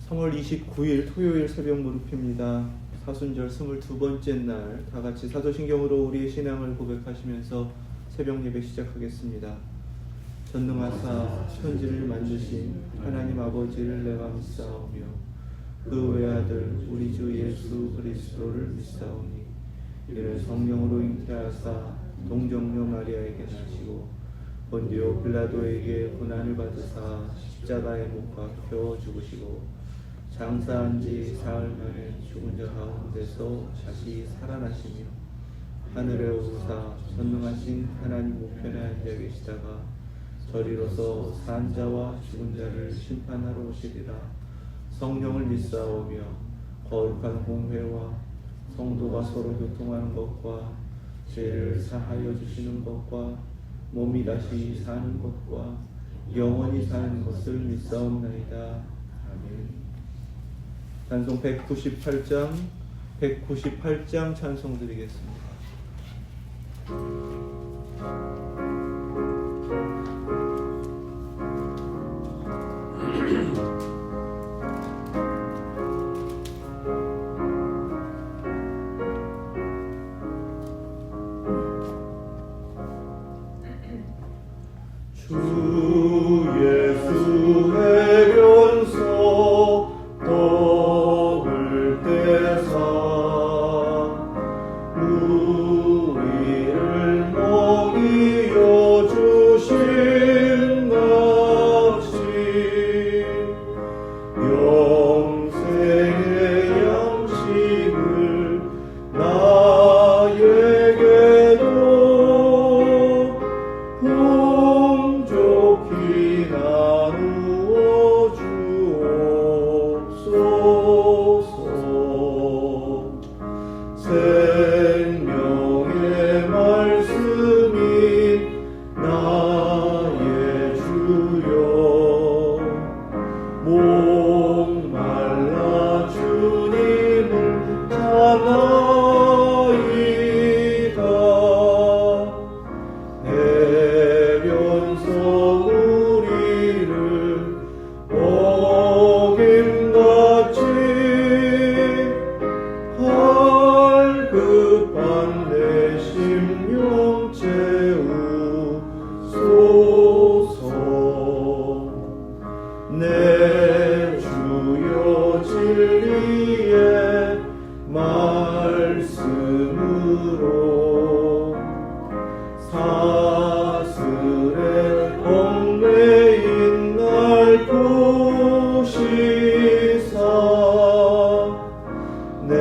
3월 29일 토요일 새벽 무릎입니다. 사순절 22번째 날 다같이 사도신경으로 우리의 신앙을 고백하시면서 새벽 예배 시작하겠습니다. 전능하사 천지를 만드신 하나님 아버지를 내가 믿사오며 그 외아들 우리 주 예수 그리스도를 믿사오니 이를 성령으로 잉태하사 동정녀 마리아에게 나시고 본디오 빌라도에게 고난을 받으사 십자가에 못 박혀 죽으시고 장사한 지 사흘 만에 죽은 자 가운데서 다시 살아나시며 하늘에 오르사 전능하신 하나님 우편에 앉아 계시다가 저리로서 산 자와 죽은 자를 심판하러 오시리라. 성령을 믿사오며 거룩한 공회와 성도가 서로 교통하는 것과 죄를 사하여 주시는 것과 몸이 다시 사는 것과 영원히 사는 것을 믿사옵나이다. 아멘. 찬송 198장 찬송 드리겠습니다. 주 예수의 변소 떡을 떼사 우리를 먹이여 주신 납시 영생의 양식을 나에게도 좋기 나누어 주옵소서. 생명의 말씀이 나의 주여 목말라 주님을 찾나이다. 해변서 우리를 어김같이 갈급한 내 심령 채우소서. 내 주여 진리의 말씀으로 사슬에 얽매인 날 도시사 내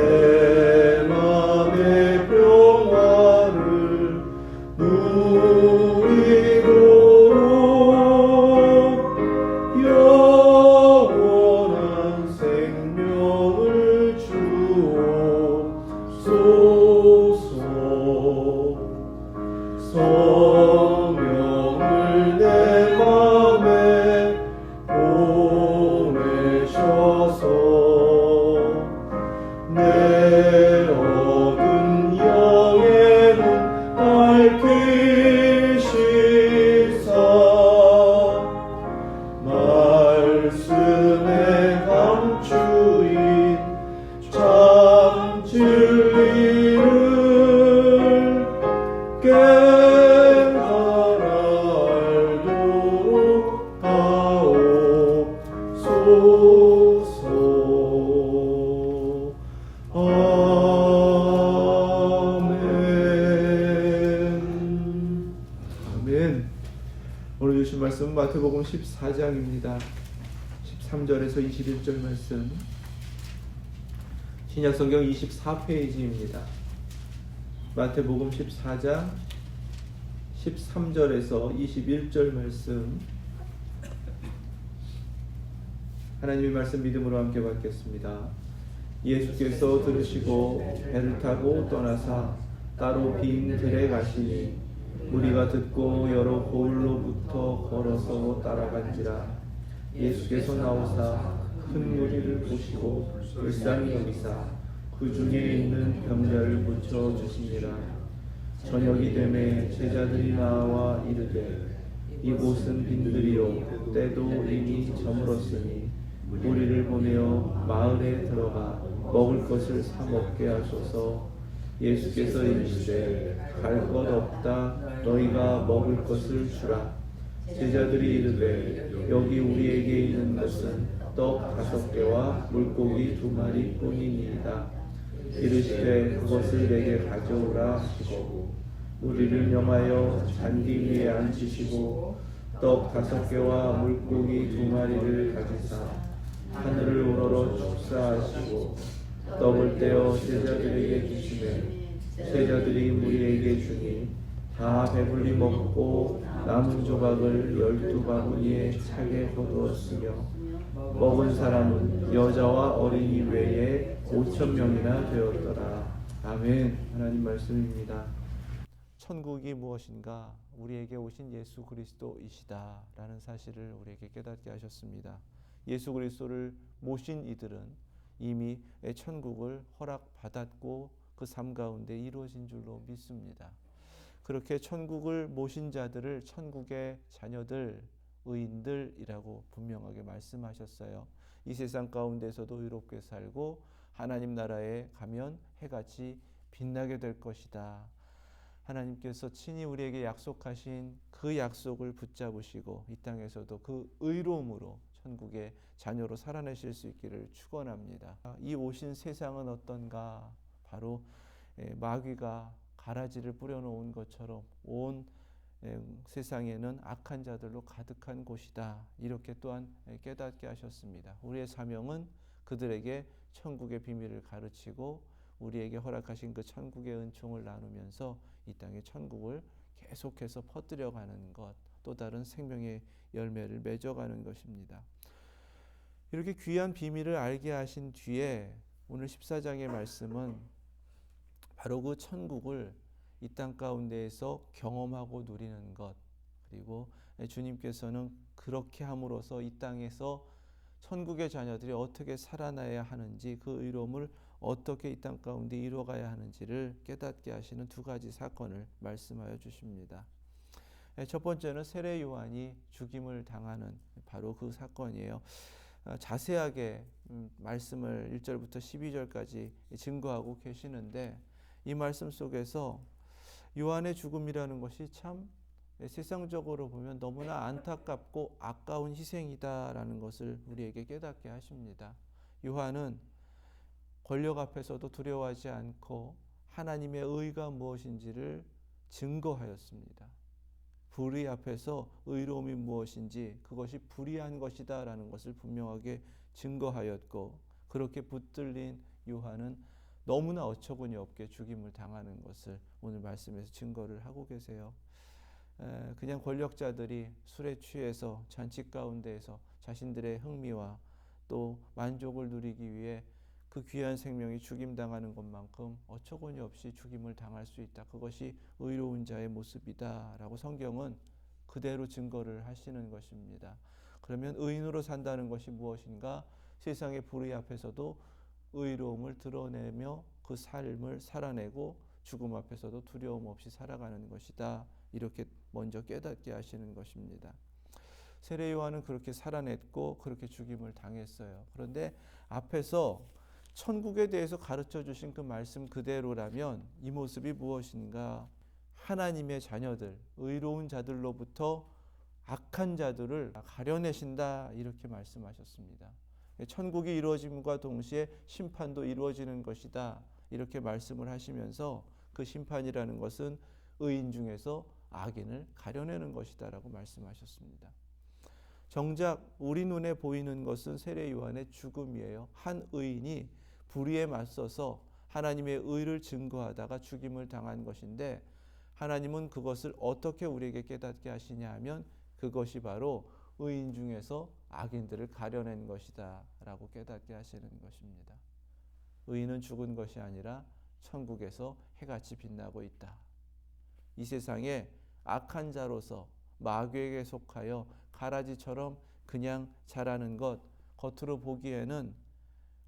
맘의 평화를 누리도록 영원한 생명을 주옵소서. 성령을 내 맘에 보내셔서 내 얻은 영의 눈 밝히시사 말씀에 감추인 참 진리를 깨달아 알도록 하옵소서. 아멘. 아멘. 오늘 주신 말씀은 마태복음 14장입니다. 13절에서 21절 말씀, 신약성경 24페이지입니다. 마태복음 14장 13절에서 21절 말씀, 하나님의 말씀 믿음으로 함께 받겠습니다. 예수께서 들으시고 배를 타고 떠나사 따로 빈 들에 가시니 무리가 듣고 여러 고을로부터 걸어서 따라간지라. 예수께서 나오사 큰 무리를 보시고 불쌍히 여기사 그 중에 있는 병자를 고쳐 주시니라. 저녁이 되매 제자들이 나와 이르되 이곳은 빈들이요 때도 이미 저물었으니 무리를 보내어 안에 들어가 먹을 것을 사 먹게 하소서. 예수께서 이르시되 갈 것 없다. 너희가 먹을 것을 주라. 제자들이 이르되 여기 우리에게 있는 것은 떡 5개와 물고기 2마리 뿐이니이다. 이르시되 그것을 내게 가져오라 하시고 우리를 명하여 잔디 위에 앉히시고 떡 5개와 물고기 2마리를 가지사 하늘을 우러러 축사하시고 떡을 떼어 제자들에게 주시매 제자들이 무리에게 주니 다 배불리 먹고 남은 조각을 12바구니에 차게 거두었으며 먹은 사람은 여자와 어린이 외에 5,000명이나 되었더라. 아멘. 하나님 말씀입니다. 천국이 무엇인가? 우리에게 오신 예수 그리스도이시다 라는 사실을 우리에게 깨닫게 하셨습니다. 예수 그리스도를 모신 이들은 이미 천국을 허락받았고 그 삶 가운데 이루어진 줄로 믿습니다. 그렇게 천국을 모신 자들을 천국의 자녀들, 의인들이라고 분명하게 말씀하셨어요. 이 세상 가운데서도 의롭게 살고 하나님 나라에 가면 해같이 빛나게 될 것이다. 하나님께서 친히 우리에게 약속하신 그 약속을 붙잡으시고 이 땅에서도 그 의로움으로 천국의 자녀로 살아내실 수 있기를 축원합니다. 이 오신 세상은 어떤가? 바로 마귀가 가라지를 뿌려놓은 것처럼 온 세상에는 악한 자들로 가득한 곳이다. 이렇게 또한 깨닫게 하셨습니다. 우리의 사명은 그들에게 천국의 비밀을 가르치고 우리에게 허락하신 그 천국의 은총을 나누면서 이 땅의 천국을 계속해서 퍼뜨려가는 것, 또 다른 생명의 열매를 맺어가는 것입니다. 이렇게 귀한 비밀을 알게 하신 뒤에 오늘 14장의 말씀은 바로 그 천국을 이 땅 가운데에서 경험하고 누리는 것, 그리고 주님께서는 그렇게 함으로써 이 땅에서 천국의 자녀들이 어떻게 살아나야 하는지, 그 의로움을 어떻게 이 땅 가운데 이루어가야 하는지를 깨닫게 하시는 두 가지 사건을 말씀하여 주십니다. 첫 번째는 세례 요한이 죽임을 당하는 바로 그 사건이에요. 자세하게 말씀을 1절부터 12절까지 증거하고 계시는데 이 말씀 속에서 요한의 죽음이라는 것이 참 세상적으로 보면 너무나 안타깝고 아까운 희생이다라는 것을 우리에게 깨닫게 하십니다. 요한은 권력 앞에서도 두려워하지 않고 하나님의 의가 무엇인지를 증거하였습니다. 불의 앞에서 의로움이 무엇인지 그것이 불의한 것이다 라는 것을 분명하게 증거하였고, 그렇게 붙들린 요한은 너무나 어처구니 없게 죽임을 당하는 것을 오늘 말씀에서 증거를 하고 계세요. 그냥 권력자들이 술에 취해서 잔치 가운데에서 자신들의 흥미와 또 만족을 누리기 위해 그 귀한 생명이 죽임당하는 것만큼 어처구니 없이 죽임을 당할 수 있다. 그것이 의로운 자의 모습이다 라고 성경은 그대로 증거를 하시는 것입니다. 그러면 의인으로 산다는 것이 무엇인가? 세상의 불의 앞에서도 의로움을 드러내며 그 삶을 살아내고 죽음 앞에서도 두려움 없이 살아가는 것이다. 이렇게 먼저 깨닫게 하시는 것입니다. 세례 요한은 그렇게 살아냈고 그렇게 죽임을 당했어요. 그런데 앞에서 천국에 대해서 가르쳐 주신 그 말씀 그대로라면 이 모습이 무엇인가? 하나님의 자녀들, 의로운 자들로부터 악한 자들을 가려내신다 이렇게 말씀하셨습니다. 천국이 이루어짐과 동시에 심판도 이루어지는 것이다 이렇게 말씀을 하시면서 그 심판이라는 것은 의인 중에서 악인을 가려내는 것이다 라고 말씀하셨습니다. 정작 우리 눈에 보이는 것은 세례 요한의 죽음이에요. 한 의인이 불의에 맞서서 하나님의 의를 증거하다가 죽임을 당한 것인데, 하나님은 그것을 어떻게 우리에게 깨닫게 하시냐 하면 그것이 바로 의인 중에서 악인들을 가려낸 것이다 라고 깨닫게 하시는 것입니다. 의인은 죽은 것이 아니라 천국에서 해같이 빛나고 있다. 이 세상에 악한 자로서 마귀에게 속하여 가라지처럼 그냥 자라는 것, 겉으로 보기에는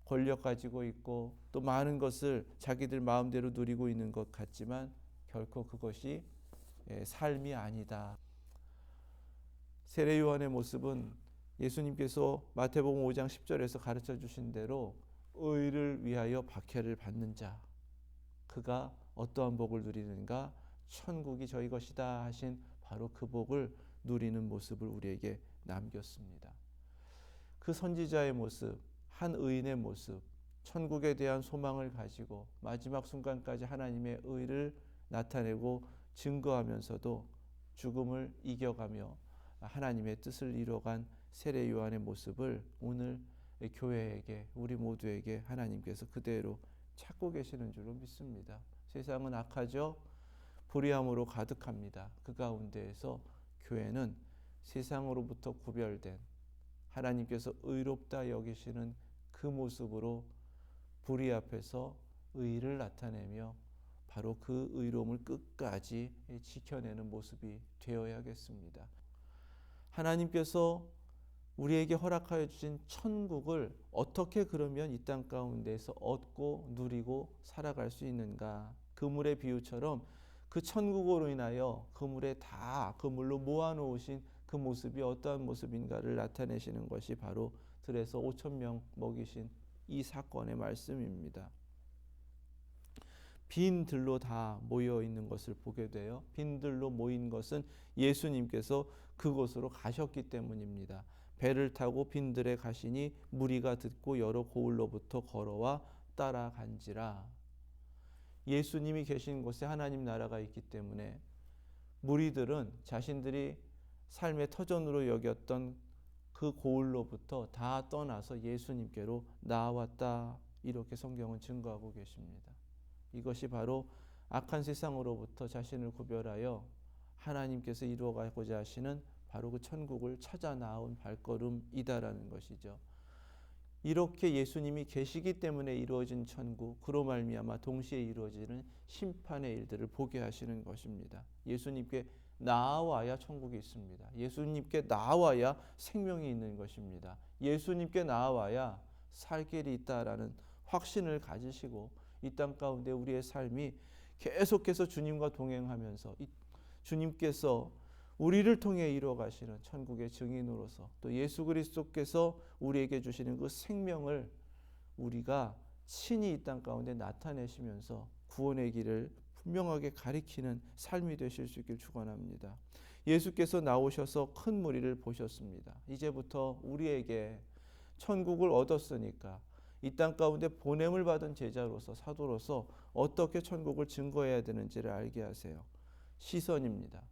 권력 가지고 있고 또 많은 것을 자기들 마음대로 누리고 있는 것 같지만 결코 그것이 삶이 아니다. 세례 요한의 모습은 예수님께서 마태복음 5장 10절에서 가르쳐 주신 대로 의를 위하여 박해를 받는 자, 그가 어떠한 복을 누리는가? 천국이 저희 것이다 하신 바로 그 복을 누리는 모습을 우리에게 남겼습니다. 그 선지자의 모습, 한 의인의 모습, 천국에 대한 소망을 가지고 마지막 순간까지 하나님의 의를 나타내고 증거하면서도 죽음을 이겨가며 하나님의 뜻을 이뤄간 세례 요한의 모습을 오늘 교회에게, 우리 모두에게 하나님께서 그대로 찾고 계시는 줄로 믿습니다. 세상은 악하죠. 불의함으로 가득합니다. 그 가운데에서 교회는 세상으로부터 구별된 하나님께서 의롭다 여기시는 그 모습으로 불의 앞에서 의를 나타내며 바로 그 의로움을 끝까지 지켜내는 모습이 되어야겠습니다. 하나님께서 우리에게 허락하여 주신 천국을 어떻게 그러면 이 땅 가운데서 얻고 누리고 살아갈 수 있는가? 그물의 비유처럼 그 천국으로 인하여 그물에 다 그물로 모아놓으신 그 모습이 어떠한 모습인가를 나타내시는 것이 바로 들에서 5,000명 먹이신 이 사건의 말씀입니다. 빈 들로 다 모여 있는 것을 보게 돼요. 빈 들로 모인 것은 예수님께서 그곳으로 가셨기 때문입니다. 배를 타고 빈 들에 가시니 무리가 듣고 여러 고을로부터 걸어와 따라간지라. 예수님이 계신 곳에 하나님 나라가 있기 때문에 무리들은 자신들이 삶의 터전으로 여겼던 그 고을로부터 다 떠나서 예수님께로 나아왔다. 이렇게 성경은 증거하고 계십니다. 이것이 바로 악한 세상으로부터 자신을 구별하여 하나님께서 이루어가고자 하시는 바로 그 천국을 찾아 나온 발걸음이다라는 것이죠. 이렇게 예수님이 계시기 때문에 이루어진 천국, 그로 말미암아 동시에 이루어지는 심판의 일들을 보게 하시는 것입니다. 예수님께 나아와야 천국이 있습니다. 예수님께 나아와야 생명이 있는 것입니다. 예수님께 나아와야 살 길이 있다라는 확신을 가지시고 이 땅 가운데 우리의 삶이 계속해서 주님과 동행하면서 주님께서 우리를 통해 이루어 가시는 천국의 증인으로서 또 예수 그리스도께서 우리에게 주시는 그 생명을 우리가 친히 이 땅 가운데 나타내시면서 구원의 길을 분명하게 가리키는 삶이 되실 수 있길 축원합니다. 예수께서 나오셔서 큰 무리를 보셨습니다. 이제부터 우리에게 천국을 얻었으니까 이 땅 가운데 보냄을 받은 제자로서 사도로서 어떻게 천국을 증거해야 되는지를 알게 하세요. 시선입니다.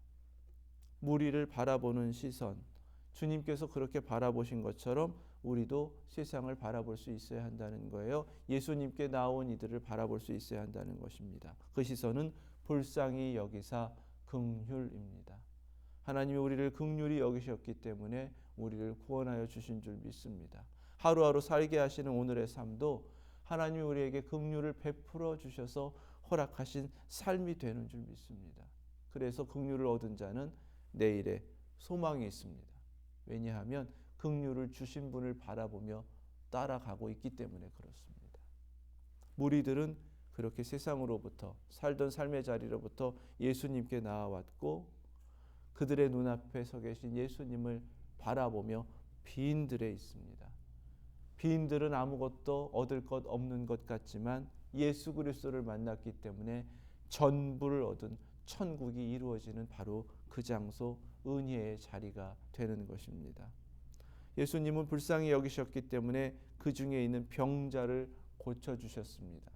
무리를 바라보는 시선. 주님께서 그렇게 바라보신 것처럼 우리도 세상을 바라볼 수 있어야 한다는 거예요. 예수님께 나온 이들을 바라볼 수 있어야 한다는 것입니다. 그 시선은 불쌍히 여기사 긍휼입니다. 하나님이 우리를 긍휼히 여기셨기 때문에 우리를 구원하여 주신 줄 믿습니다. 하루하루 살게 하시는 오늘의 삶도 하나님이 우리에게 긍휼을 베풀어 주셔서 허락하신 삶이 되는 줄 믿습니다. 그래서 긍휼을 얻은 자는 내일에 소망이 있습니다. 왜냐하면 긍휼을 주신 분을 바라보며 따라가고 있기 때문에 그렇습니다. 무리들은 그렇게 세상으로부터 살던 삶의 자리로부터 예수님께 나아왔고 그들의 눈앞에 서 계신 예수님을 바라보며 빈들에 있습니다. 빈들은 아무것도 얻을 것 없는 것 같지만 예수 그리스도를 만났기 때문에 전부를 얻은 천국이 이루어지는 바로 그 장소 은혜의 자리가 되는 것입니다. 예수님은 불쌍히 여기셨기 때문에 그 중에 있는 병자를 고쳐주셨습니다.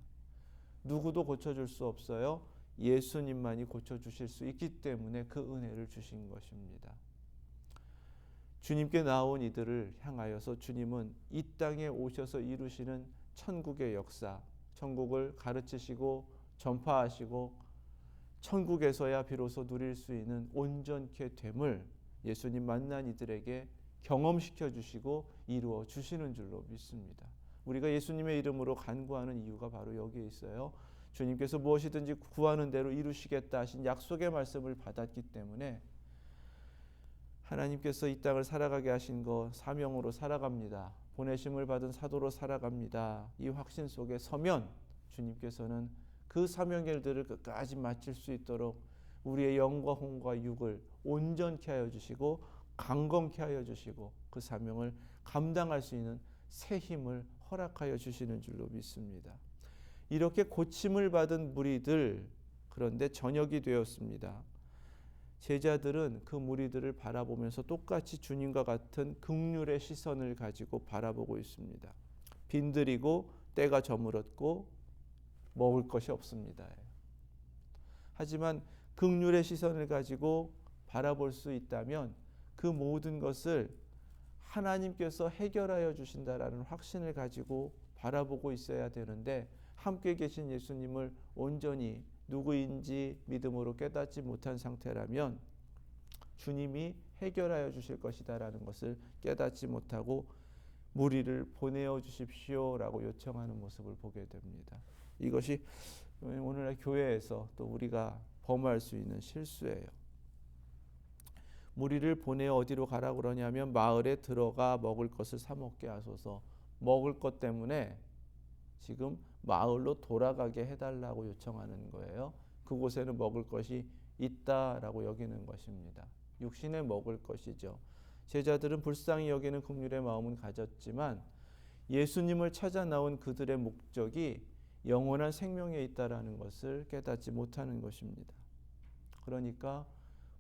누구도 고쳐줄 수 없어요. 예수님만이 고쳐주실 수 있기 때문에 그 은혜를 주신 것입니다. 주님께 나온 이들을 향하여서 주님은 이 땅에 오셔서 이루시는 천국의 역사, 천국을 가르치시고 전파하시고 천국에서야 비로소 누릴 수 있는 온전케 됨을 예수님 만난 이들에게 경험시켜 주시고 이루어 주시는 줄로 믿습니다. 우리가 예수님의 이름으로 간구하는 이유가 바로 여기에 있어요. 주님께서 무엇이든지 구하는 대로 이루시겠다 하신 약속의 말씀을 받았기 때문에 하나님께서 이 땅을 살아가게 하신 것 사명으로 살아갑니다. 보내심을 받은 사도로 살아갑니다. 이 확신 속에 서면 주님께서는 그 사명의 일들을 끝까지 마칠 수 있도록 우리의 영과 혼과 육을 온전케 하여 주시고 강건케 하여 주시고 그 사명을 감당할 수 있는 새 힘을 허락하여 주시는 줄로 믿습니다. 이렇게 고침을 받은 무리들, 그런데 저녁이 되었습니다. 제자들은 그 무리들을 바라보면서 똑같이 주님과 같은 긍휼의 시선을 가지고 바라보고 있습니다. 빈들이고 때가 저물었고 먹을 것이 없습니다. 하지만 긍휼의 시선을 가지고 바라볼 수 있다면 그 모든 것을 하나님께서 해결하여 주신다라는 확신을 가지고 바라보고 있어야 되는데, 함께 계신 예수님을 온전히 누구인지 믿음으로 깨닫지 못한 상태라면 주님이 해결하여 주실 것이다라는 것을 깨닫지 못하고 무리를 보내어 주십시오라고 요청하는 모습을 보게 됩니다. 이것이 오늘날 교회에서 또 우리가 범할 수 있는 실수예요. 무리를 보내어 어디로 가라고 그러냐면 마을에 들어가 먹을 것을 사 먹게 하소서. 먹을 것 때문에 지금 마을로 돌아가게 해달라고 요청하는 거예요. 그곳에는 먹을 것이 있다라고 여기는 것입니다. 육신에 먹을 것이죠. 제자들은 불쌍히 여기는 긍휼의 마음은 가졌지만 예수님을 찾아 나온 그들의 목적이 영원한 생명에 있다라는 것을 깨닫지 못하는 것입니다. 그러니까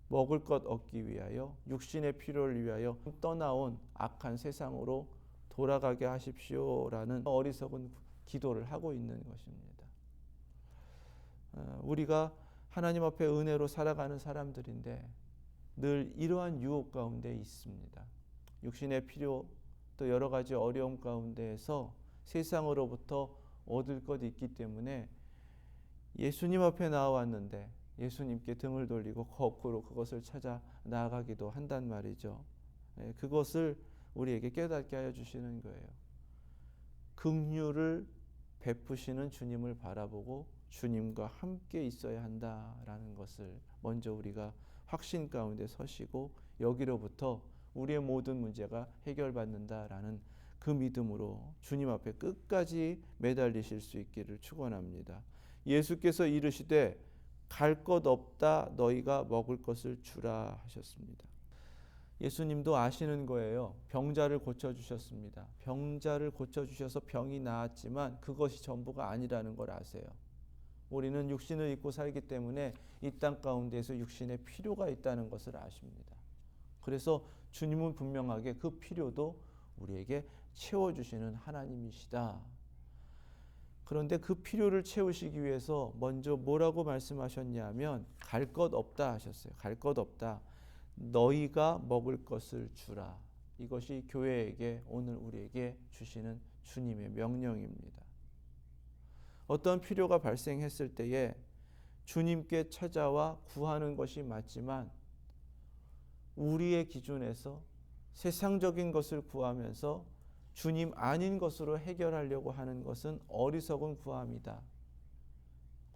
먹을 것 얻기 위하여, 육신의 필요를 위하여 떠나온 악한 세상으로 돌아가게 하십시오라는 어리석은 기도를 하고 있는 것입니다. 우리가 하나님 앞에 은혜로 살아가는 사람들인데 늘 이러한 유혹 가운데 있습니다. 육신의 필요, 또 여러 가지 어려움 가운데에서 세상으로부터 얻을 것이 있기 때문에 예수님 앞에 나왔는데 예수님께 등을 돌리고 거꾸로 그것을 찾아 나아가기도 한단 말이죠. 그것을 우리에게 깨닫게 하여 주시는 거예요. 긍휼을 베푸시는 주님을 바라보고 주님과 함께 있어야 한다라는 것을 먼저 우리가 확신 가운데 서시고 여기로부터 우리의 모든 문제가 해결받는다라는 그 믿음으로 주님 앞에 끝까지 매달리실 수 있기를 축원합니다. 예수께서 이르시되 갈 것 없다 너희가 먹을 것을 주라 하셨습니다. 예수님도 아시는 거예요. 병자를 고쳐주셨습니다. 병자를 고쳐주셔서 병이 나았지만 그것이 전부가 아니라는 걸 아세요. 우리는 육신을 입고 살기 때문에 이 땅 가운데에서 육신의 필요가 있다는 것을 아십니다. 그래서 주님은 분명하게 그 필요도 우리에게 채워주시는 하나님이시다. 그런데 그 필요를 채우시기 위해서 먼저 뭐라고 말씀하셨냐면 갈 것 없다 하셨어요. 갈 것 없다. 너희가 먹을 것을 주라. 이것이 교회에게 오늘 우리에게 주시는 주님의 명령입니다. 어떤 필요가 발생했을 때에 주님께 찾아와 구하는 것이 맞지만 우리의 기준에서 세상적인 것을 구하면서 주님 아닌 것으로 해결하려고 하는 것은 어리석은 구함이다.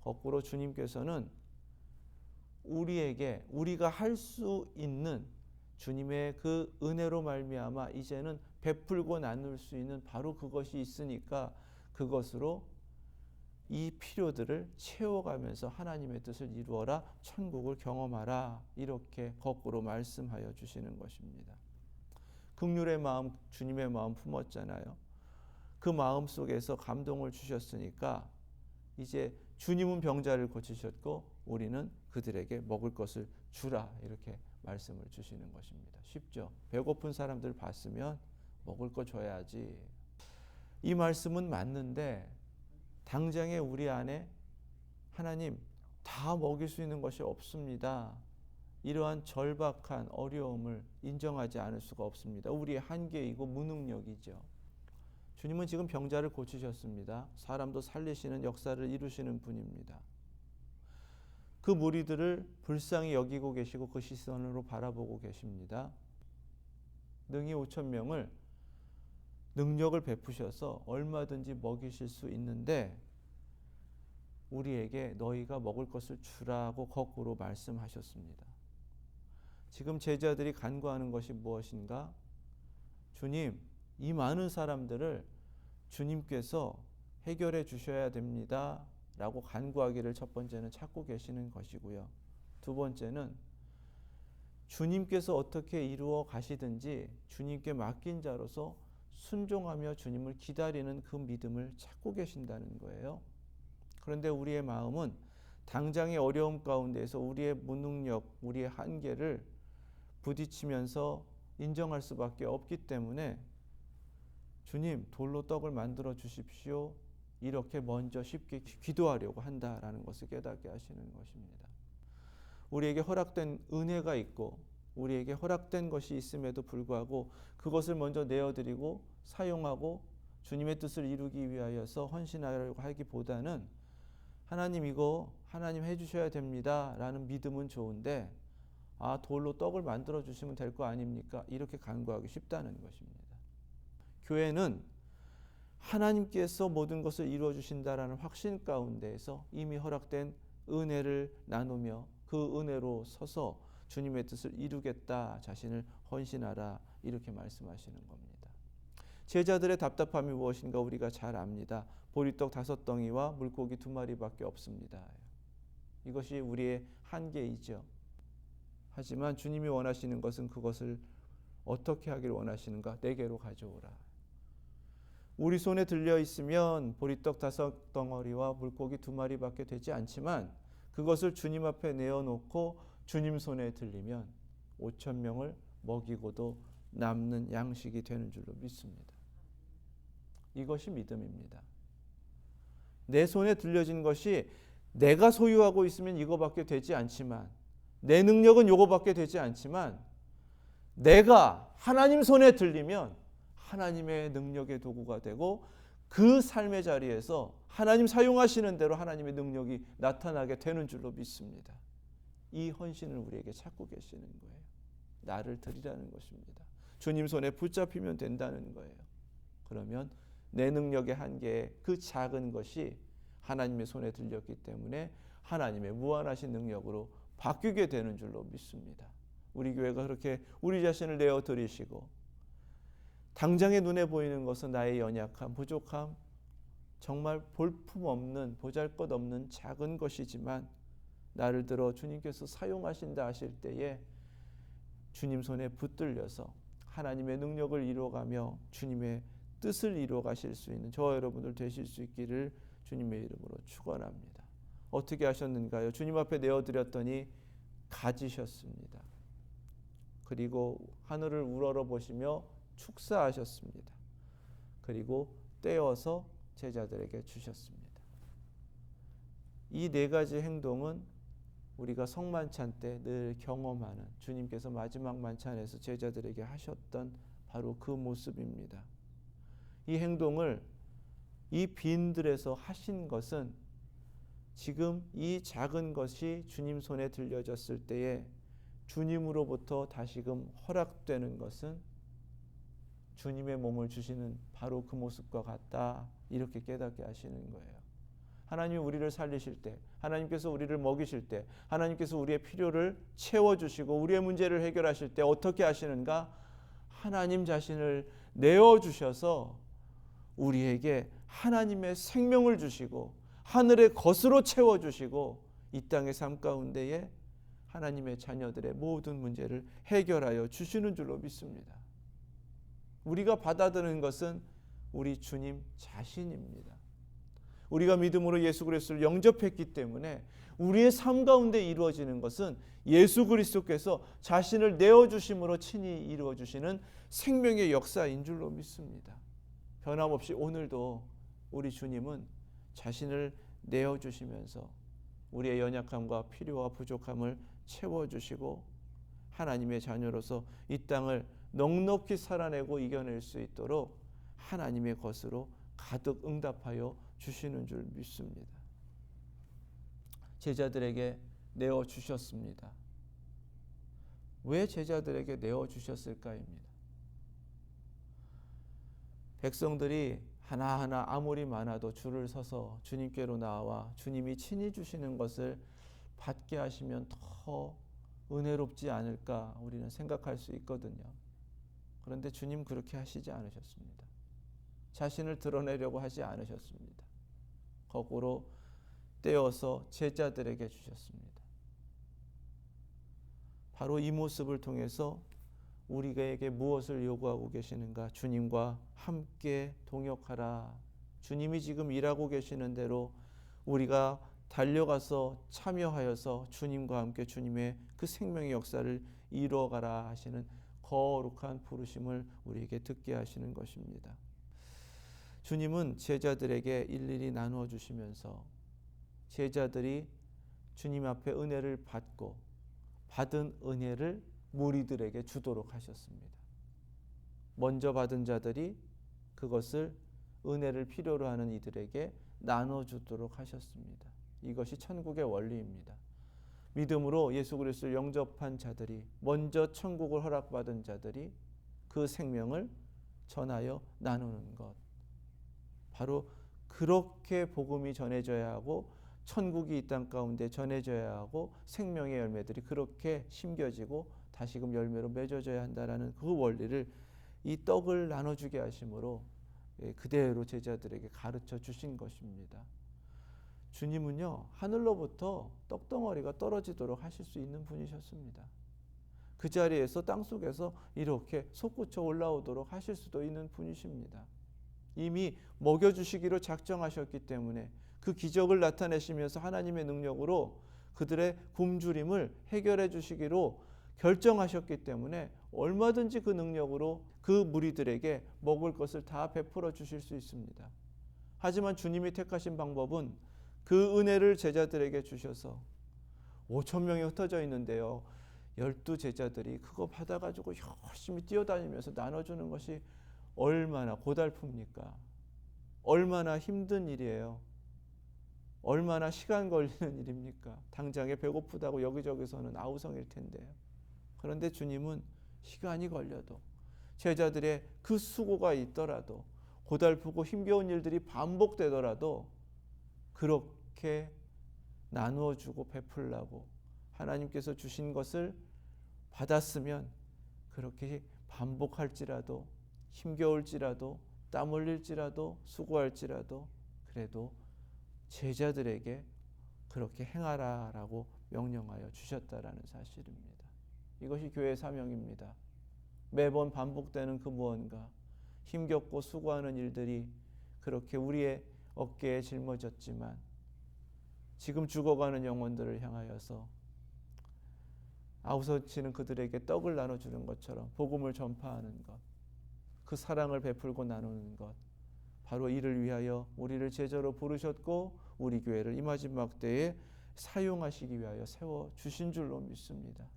거꾸로 주님께서는 우리에게 우리가 할 수 있는 주님의 그 은혜로 말미암아 이제는 베풀고 나눌 수 있는 바로 그것이 있으니까 그것으로 이 필요들을 채워가면서 하나님의 뜻을 이루어라, 천국을 경험하라, 이렇게 거꾸로 말씀하여 주시는 것입니다. 긍휼의 마음, 주님의 마음 품었잖아요. 그 마음 속에서 감동을 주셨으니까 이제 주님은 병자를 고치셨고 우리는 그들에게 먹을 것을 주라, 이렇게 말씀을 주시는 것입니다. 쉽죠? 배고픈 사람들 봤으면 먹을 거 줘야지. 이 말씀은 맞는데 당장에 우리 안에 하나님 다 먹일 수 있는 것이 없습니다. 이러한 절박한 어려움을 인정하지 않을 수가 없습니다. 우리의 한계이고 무능력이죠. 주님은 지금 병자를 고치셨습니다. 사람도 살리시는 역사를 이루시는 분입니다. 그 무리들을 불쌍히 여기고 계시고 그 시선으로 바라보고 계십니다. 능히 5,000명을 능력을 베푸셔서 얼마든지 먹이실 수 있는데 우리에게 너희가 먹을 것을 주라고 거꾸로 말씀하셨습니다. 지금 제자들이 간구하는 것이 무엇인가? 주님, 이 많은 사람들을 주님께서 해결해 주셔야 됩니다 라고 간구하기를 첫 번째는 찾고 계시는 것이고요. 두 번째는 주님께서 어떻게 이루어 가시든지 주님께 맡긴 자로서 순종하며 주님을 기다리는 그 믿음을 찾고 계신다는 거예요. 그런데 우리의 마음은 당장의 어려움 가운데에서 우리의 무능력, 우리의 한계를 부딪히면서 인정할 수밖에 없기 때문에 주님, 돌로 떡을 만들어 주십시오. 이렇게 먼저 쉽게 기도하려고 한다라는 것을 깨닫게 하시는 것입니다. 우리에게 허락된 은혜가 있고 우리에게 허락된 것이 있음에도 불구하고 그것을 먼저 내어드리고 사용하고 주님의 뜻을 이루기 위하여서 헌신하려고 하기보다는 하나님 이거 하나님 해주셔야 됩니다 라는 믿음은 좋은데 돌로 떡을 만들어 주시면 될 거 아닙니까? 이렇게 간구하기 쉽다는 것입니다. 교회는 하나님께서 모든 것을 이루어 주신다라는 확신 가운데에서 이미 허락된 은혜를 나누며 그 은혜로 서서 주님의 뜻을 이루겠다, 자신을 헌신하라 이렇게 말씀하시는 겁니다. 제자들의 답답함이 무엇인가 우리가 잘 압니다. 보리떡 5덩이와 물고기 2마리밖에 없습니다. 이것이 우리의 한계이죠. 하지만 주님이 원하시는 것은 그것을 어떻게 하길 원하시는가? 내게로 가져오라. 우리 손에 들려 있으면 보리떡 5덩어리와 물고기 2마리밖에 되지 않지만 그것을 주님 앞에 내어놓고 주님 손에 들리면 5,000명을 먹이고도 남는 양식이 되는 줄로 믿습니다. 이것이 믿음입니다. 내 손에 들려진 것이 내가 소유하고 있으면 이거밖에 되지 않지만 내 능력은 이거밖에 되지 않지만 내가 하나님 손에 들리면 하나님의 능력의 도구가 되고 그 삶의 자리에서 하나님 사용하시는 대로 하나님의 능력이 나타나게 되는 줄로 믿습니다. 이 헌신을 우리에게 찾고 계시는 거예요. 나를 드리라는 것입니다. 주님 손에 붙잡히면 된다는 거예요. 그러면 내 능력의 한계에 그 작은 것이 하나님의 손에 들렸기 때문에 하나님의 무한하신 능력으로 바뀌게 되는 줄로 믿습니다. 우리 교회가 그렇게 우리 자신을 내어드리시고 당장의 눈에 보이는 것은 나의 연약함, 부족함, 정말 볼품없는 보잘것없는 작은 것이지만 나를 들어 주님께서 사용하신다 하실 때에 주님 손에 붙들려서 하나님의 능력을 이루어가며 주님의 뜻을 이루어가실 수 있는 저와 여러분들 되실 수 있기를 주님의 이름으로 축원합니다. 어떻게 하셨는가요? 주님 앞에 내어드렸더니 가지셨습니다. 그리고 하늘을 우러러보시며 축사하셨습니다. 그리고 떼어서 제자들에게 주셨습니다. 이 4가지 행동은 우리가 성만찬 때 늘 경험하는 주님께서 마지막 만찬에서 제자들에게 하셨던 바로 그 모습입니다. 이 행동을 이 빈들에서 하신 것은 지금 이 작은 것이 주님 손에 들려졌을 때에 주님으로부터 다시금 허락되는 것은 주님의 몸을 주시는 바로 그 모습과 같다. 이렇게 깨닫게 하시는 거예요. 하나님이 우리를 살리실 때, 하나님께서 우리를 먹이실 때, 하나님께서 우리의 필요를 채워주시고 우리의 문제를 해결하실 때 어떻게 하시는가? 하나님 자신을 내어주셔서 우리에게 하나님의 생명을 주시고 하늘의 것으로 채워주시고 이 땅의 삶 가운데에 하나님의 자녀들의 모든 문제를 해결하여 주시는 줄로 믿습니다. 우리가 받아들이는 것은 우리 주님 자신입니다. 우리가 믿음으로 예수 그리스도를 영접했기 때문에 우리의 삶 가운데 이루어지는 것은 예수 그리스도께서 자신을 내어주심으로 친히 이루어주시는 생명의 역사인 줄로 믿습니다. 변함없이 오늘도 우리 주님은 자신을 내어주시면서 우리의 연약함과 필요와 부족함을 채워주시고 하나님의 자녀로서 이 땅을 넉넉히 살아내고 이겨낼 수 있도록 하나님의 것으로 가득 응답하여 주시는 줄 믿습니다. 제자들에게 내어주셨습니다. 왜 제자들에게 내어주셨을까입니다. 백성들이 하나하나 아무리 많아도 줄을 서서 주님께로 나와 주님이 친히 주시는 것을 받게 하시면 더 은혜롭지 않을까 우리는 생각할 수 있거든요. 그런데 주님 그렇게 하시지 않으셨습니다. 자신을 드러내려고 하지 않으셨습니다. 거꾸로 떼어서 제자들에게 주셨습니다. 바로 이 모습을 통해서 우리에게 무엇을 요구하고 계시는가? 주님과 함께 동역하라. 주님이 지금 일하고 계시는 대로 우리가 달려가서 참여하여서 주님과 함께 주님의 그 생명의 역사를 이루어가라 하시는 거룩한 부르심을 우리에게 듣게 하시는 것입니다. 주님은 제자들에게 일일이 나누어 주시면서 제자들이 주님 앞에 은혜를 받고 받은 은혜를 무리들에게 주도록 하셨습니다. 먼저 받은 자들이 그것을 은혜를 필요로 하는 이들에게 나눠주도록 하셨습니다. 이것이 천국의 원리입니다. 믿음으로 예수 그리스도를 영접한 자들이, 먼저 천국을 허락받은 자들이 그 생명을 전하여 나누는 것, 바로 그렇게 복음이 전해져야 하고 천국이 이 땅 가운데 전해져야 하고 생명의 열매들이 그렇게 심겨지고 다시금 열매로 맺어져야 한다라는 그 원리를 이 떡을 나눠주게 하심으로 그대로 제자들에게 가르쳐 주신 것입니다. 주님은요, 하늘로부터 떡덩어리가 떨어지도록 하실 수 있는 분이셨습니다. 그 자리에서 땅속에서 이렇게 솟구쳐 올라오도록 하실 수도 있는 분이십니다. 이미 먹여주시기로 작정하셨기 때문에 그 기적을 나타내시면서 하나님의 능력으로 그들의 굶주림을 해결해 주시기로 결정하셨기 때문에 얼마든지 그 능력으로 그 무리들에게 먹을 것을 다 베풀어 주실 수 있습니다. 하지만 주님이 택하신 방법은 그 은혜를 제자들에게 주셔서 5천 명이 흩어져 있는데요, 12제자들이 그거 받아가지고 열심히 뛰어다니면서 나눠주는 것이 얼마나 고달픕니까? 얼마나 힘든 일이에요. 얼마나 시간 걸리는 일입니까? 당장에 배고프다고 여기저기서는 아우성일 텐데요. 그런데 주님은 시간이 걸려도, 제자들의 그 수고가 있더라도, 고달프고 힘겨운 일들이 반복되더라도 그렇게 나누어 주고 베풀라고, 하나님께서 주신 것을 받았으면 그렇게 반복할지라도, 힘겨울지라도, 땀 흘릴지라도, 수고할지라도 그래도 제자들에게 그렇게 행하라라고 명령하여 주셨다라는 사실입니다. 이것이 교회의 사명입니다. 매번 반복되는 그 무언가, 힘겹고 수고하는 일들이 그렇게 우리의 어깨에 짊어졌지만 지금 죽어가는 영혼들을 향하여서 아우성치는 그들에게 떡을 나눠주는 것처럼 복음을 전파하는 것, 그 사랑을 베풀고 나누는 것, 바로 이를 위하여 우리를 제자로 부르셨고 우리 교회를 이 마지막 때에 사용하시기 위하여 세워주신 줄로 믿습니다.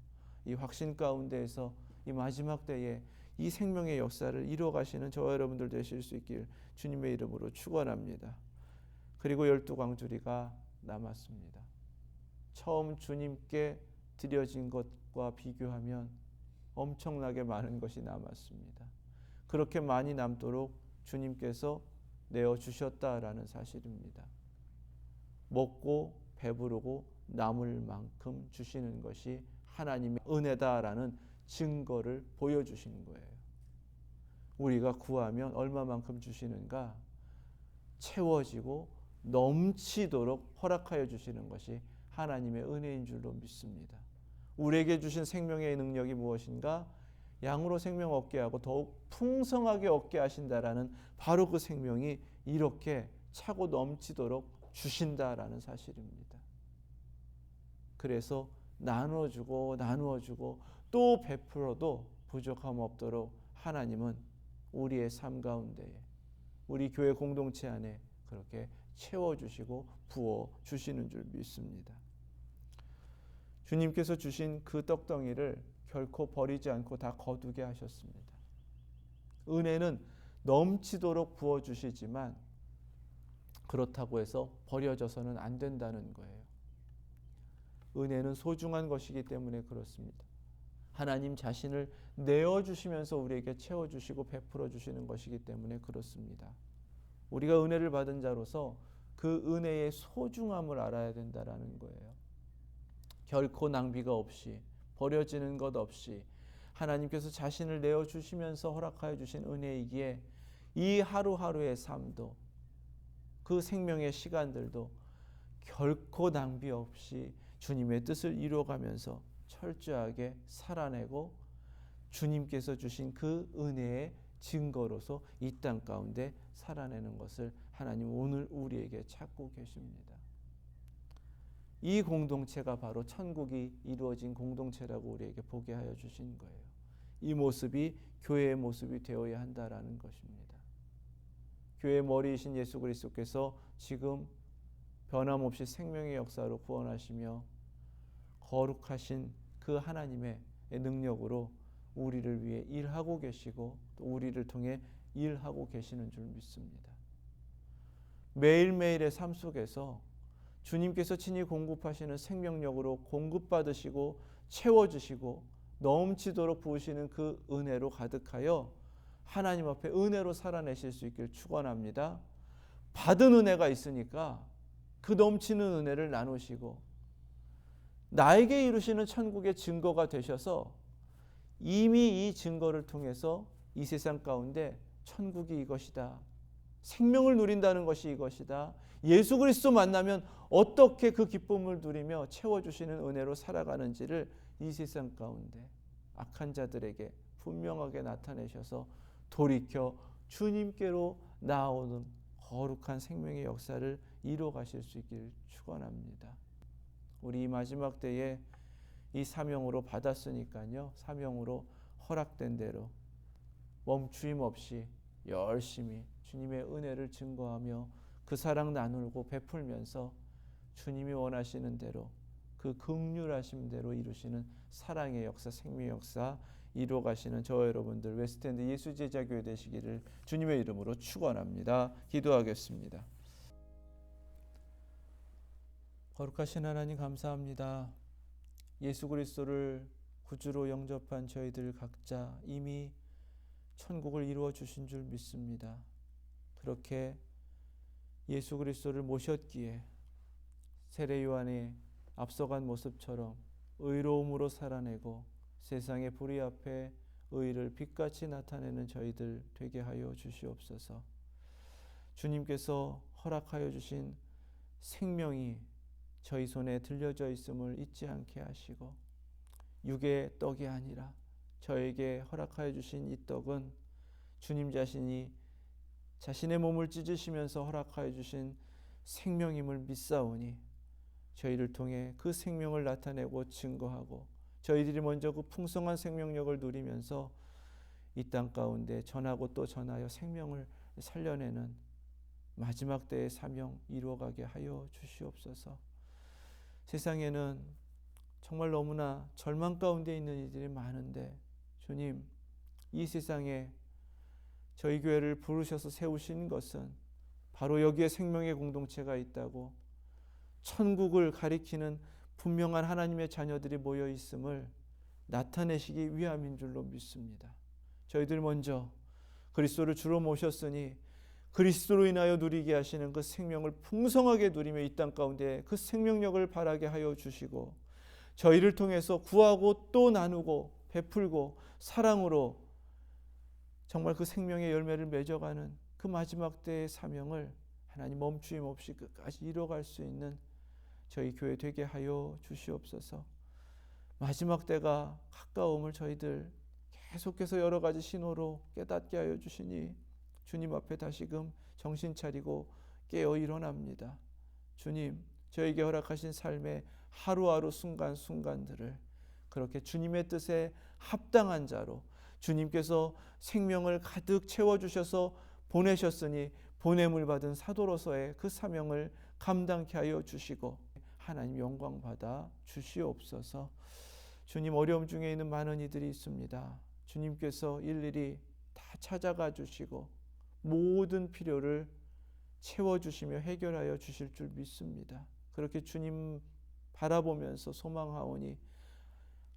이 확신 가운데에서 이 마지막 때에 이 생명의 역사를 이루어가시는 저와 여러분들 되실 수 있길 주님의 이름으로 축원합니다. 그리고 12광주리가 남았습니다. 처음 주님께 드려진 것과 비교하면 엄청나게 많은 것이 남았습니다. 그렇게 많이 남도록 주님께서 내어주셨다라는 사실입니다. 먹고 배부르고 남을 만큼 주시는 것이 하나님의 은혜다라는 증거를 보여주신 거예요. 우리가 구하면 얼마만큼 주시는가? 채워지고 넘치도록 허락하여 주시는 것이 하나님의 은혜인 줄로 믿습니다. 우리에게 주신 생명의 능력이 무엇인가? 양으로 생명 얻게 하고 더욱 풍성하게 얻게 하신다라는 바로 그 생명이 이렇게 차고 넘치도록 주신다라는 사실입니다. 그래서 나누어주고 또 베풀어도 부족함 없도록 하나님은 우리의 삶 가운데에, 우리 교회 공동체 안에 그렇게 채워주시고 부어주시는 줄 믿습니다. 주님께서 주신 그 떡덩이를 결코 버리지 않고 다 거두게 하셨습니다. 은혜는 넘치도록 부어주시지만 그렇다고 해서 버려져서는 안 된다는 거예요. 은혜는 소중한 것이기 때문에 그렇습니다. 하나님 자신을 내어주시면서 우리에게 채워주시고 베풀어 주시는 것이기 때문에 그렇습니다. 우리가 은혜를 받은 자로서 그 은혜의 소중함을 알아야 된다는 거예요. 결코 낭비가 없이, 버려지는 것 없이 하나님께서 자신을 내어주시면서 허락하여 주신 은혜이기에 이 하루하루의 삶도, 그 생명의 시간들도 결코 낭비 없이 주님의 뜻을 이루어가면서 철저하게 살아내고 주님께서 주신 그 은혜의 증거로서 이 땅 가운데 살아내는 것을 하나님 오늘 우리에게 찾고 계십니다. 이 공동체가 바로 천국이 이루어진 공동체라고 우리에게 보게 하여 주신 거예요. 이 모습이 교회의 모습이 되어야 한다라는 것입니다. 교회의 머리이신 예수 그리스도께서 지금 변함없이 생명의 역사로 구원하시며 거룩하신 그 하나님의 능력으로 우리를 위해 일하고 계시고 또 우리를 통해 일하고 계시는 줄 믿습니다. 매일매일의 삶 속에서 주님께서 친히 공급하시는 생명력으로 공급받으시고 채워주시고 넘치도록 부으시는 그 은혜로 가득하여 하나님 앞에 은혜로 살아내실 수 있기를 축원합니다. 받은 은혜가 있으니까 그 넘치는 은혜를 나누시고 나에게 이루시는 천국의 증거가 되셔서 이미 이 증거를 통해서 이 세상 가운데 천국이 이것이다, 생명을 누린다는 것이 이것이다, 예수 그리스도 만나면 어떻게 그 기쁨을 누리며 채워주시는 은혜로 살아가는지를 이 세상 가운데 악한 자들에게 분명하게 나타내셔서 돌이켜 주님께로 나아오는 거룩한 생명의 역사를 이루어 가실 수 있기를 축원합니다. 우리 이 마지막 때에 이 사명으로 받았으니까요, 사명으로 허락된 대로 멈추임 없이 열심히 주님의 은혜를 증거하며 그 사랑 나누고 베풀면서 주님이 원하시는 대로 그 긍휼하심 대로 이루시는 사랑의 역사, 생명의 역사 이루어 가시는 저와 여러분들 웨스트엔드 예수제자교회 되시기를 주님의 이름으로 축원합니다. 기도하겠습니다. 거룩하신 하나님 감사합니다. 예수 그리스도를 구주로 영접한 저희들 각자 이미 천국을 이루어 주신 줄 믿습니다. 그렇게 예수 그리스도를 모셨기에 세례 요한의 앞서간 모습처럼 의로움으로 살아내고 세상의 불의 앞에 의를 빛같이 나타내는 저희들 되게 하여 주시옵소서. 주님께서 허락하여 주신 생명이 저희 손에 들려져 있음을 잊지 않게 하시고 육의 떡이 아니라 저에게 허락하여 주신 이 떡은 주님 자신이 자신의 몸을 찢으시면서 허락하여 주신 생명임을 믿사오니 저희를 통해 그 생명을 나타내고 증거하고 저희들이 먼저 그 풍성한 생명력을 누리면서 이 땅 가운데 전하고 또 전하여 생명을 살려내는 마지막 때의 사명 이루어가게 하여 주시옵소서. 세상에는 정말 너무나 절망 가운데 있는 이들이 많은데 주님, 이 세상에 저희 교회를 부르셔서 세우신 것은 바로 여기에 생명의 공동체가 있다고 천국을 가리키는 분명한 하나님의 자녀들이 모여 있음을 나타내시기 위함인 줄로 믿습니다. 저희들 먼저 그리스도를 주로 모셨으니 그리스도로 인하여 누리게 하시는 그 생명을 풍성하게 누리며 이 땅 가운데 그 생명력을 발하게 하여 주시고 저희를 통해서 구하고 또 나누고 베풀고 사랑으로 정말 그 생명의 열매를 맺어가는 그 마지막 때의 사명을 하나님 멈추임 없이 끝까지 이뤄갈 수 있는 저희 교회 되게 하여 주시옵소서. 마지막 때가 가까움을 저희들 계속해서 여러 가지 신호로 깨닫게 하여 주시니 주님 앞에 다시금 정신 차리고 깨어 일어납니다. 주님, 저에게 허락하신 삶의 하루하루 순간순간들을 그렇게 주님의 뜻에 합당한 자로 주님께서 생명을 가득 채워주셔서 보내셨으니 보냄을 받은 사도로서의 그 사명을 감당케 하여 주시고 하나님 영광 받아 주시옵소서. 주님, 어려움 중에 있는 많은 이들이 있습니다. 주님께서 일일이 다 찾아가 주시고 모든 필요를 채워주시며 해결하여 주실 줄 믿습니다. 그렇게 주님 바라보면서 소망하오니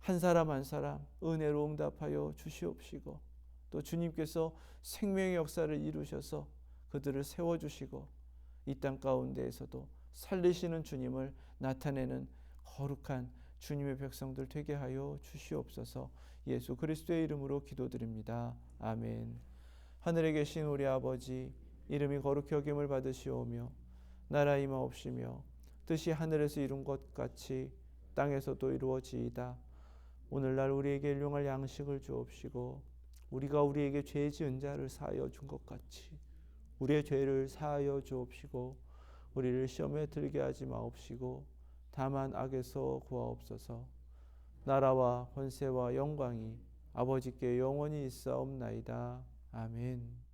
한 사람 한 사람 은혜로 응답하여 주시옵시고 또 주님께서 생명의 역사를 이루셔서 그들을 세워주시고 이 땅 가운데에서도 살리시는 주님을 나타내는 거룩한 주님의 백성들 되게 하여 주시옵소서. 예수 그리스도의 이름으로 기도드립니다. 아멘. 하늘에 계신 우리 아버지, 이름이 거룩히 여김을 받으시오며 나라 임하옵시며 뜻이 하늘에서 이룬 것 같이 땅에서도 이루어지이다. 오늘날 우리에게 일용할 양식을 주옵시고 우리가 우리에게 죄 지은 자를 사하여 준 것 같이 우리의 죄를 사하여 주옵시고 우리를 시험에 들게 하지 마옵시고 다만 악에서 구하옵소서. 나라와 권세와 영광이 아버지께 영원히 있사옵나이다. 아멘.